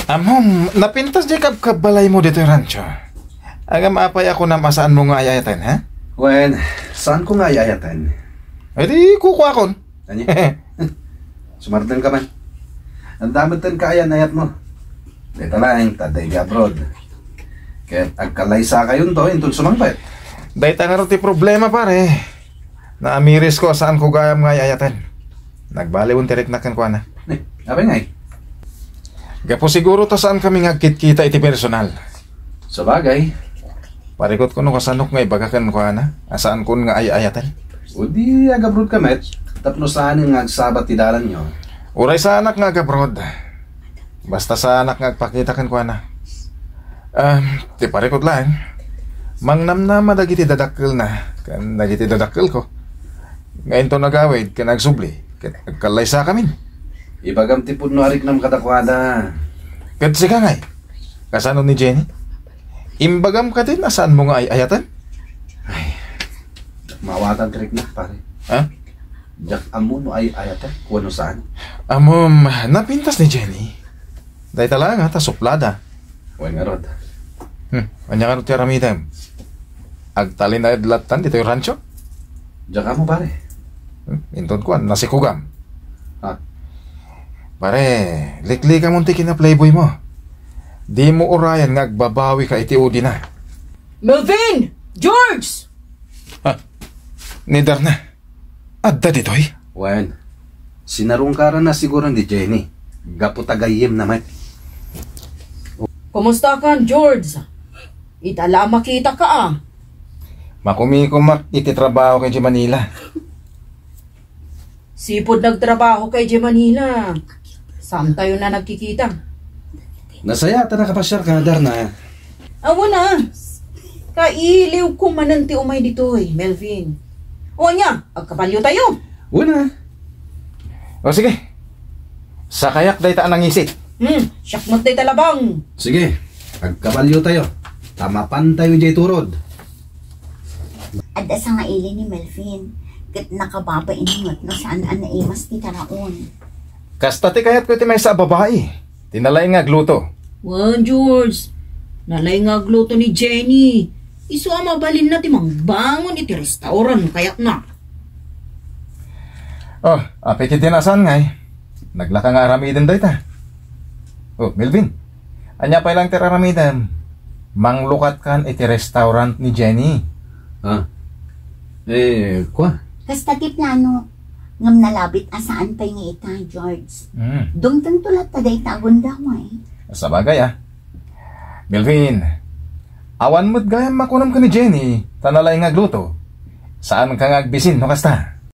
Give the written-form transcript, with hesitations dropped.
Amom, napintas di kabalay mo dito yung rancho. Agam apay ako na masaan mo nga ayayatan, ha? Wen, saan ko nga ayayatan? Eh di kukuha kon. Tanya? Sumartan ka man. Ang damot tan kaayan ayat mo. Dito lang, taday ka abroad. Kaya agkalaysa kayon to, intun sumangpet. Dahil nga rin problema pare. Naamiris ko saan ko gayam nga ayayatan. Nagbali un tirik na kan ko na. Apa nga eh? Gapo siguro to saan kami ngagkit-kita iti personal. Sa bagay. Parikot ko no kasanok nga ibagakan ko na. Asaan ko nga ayayatan. O di agabrod ka met. Tapno saan nga agsabat ti dalan nyo. Uray sa anak nga agabrod. Basta sa anak nga agpakita kan ko na. Ti parikot lang. Mangnamnama dagiti dadakkel na. Kan dagiti dadakkel ko. Ngayon to nagawid kan nagsubli. Kan agkalay sa kami. Ibagam ti pudno arik nam kadakwada. Kat sika ngay. Kasano ni Jenny? Imbagam ka din asaan mo nga ayayatan? Ay, mawatan trik na pare. Ha? Jak amo no ay ayatan. Kuwano saan? Amom, napintas ni Jenny. Dahil talaga ta suplada. Wen nga rod. Anya ka ti aramidem. Agtalin na edlatan dito yung rancho? Jak amo pare. Inton ko, nasikugam. Ha? Pare, likli ka munti kina playboy mo. Di mo urayan nga agbabawi ka iti udi na. Melvin! George! Ha? Nidar na. Adda ditoy? Wen, sinarungkaran na siguro ni Jenny. Gaputagayim naman. Kumusta ka, George? Itala makita ka ah. Makumikumak iti trabaho kay Manila. Sipod nagtrabaho kay J. Manila. Saan tayo na nagkikita? Nasaya ta nakapasyar ka Darna. Awa na. Kailiw ko mananti umay dito Melvin. O niya, agkapalyo tayo. Una. O sige. Sa kayak day taan ang isit. Syakmat tayo talabang. Sige, agkabalyo tayo. Tamapan tayo jay turod. Adda sa nga ili ni Melvin. Kat nakababa iningot no saan ang naimas ti taraon. Kasta ti kayat ko iti may sa babae. Tinalay nga gluto. Wan, George. Nalay nga gluto ni Jenny. Isu mabalin na ti mangbangon iti restauran kayak na. Oh, apit iti nasan ngay. Naglaka nga aramiden day ta. Oh, Melvin. Anya pa lang tiraramiden. Manglukat kan iti restaurant ni Jenny. Ha? Kwa? Kasta ti plano. Ngam nalabit asaan pa nga ita, George. Dong tantulat taday tagon daw Sa bagay Melvin, awan mo't gayam makunam ka ni Jenny. Tanalay nga gluto. Saan ka nga agbisin no kasta?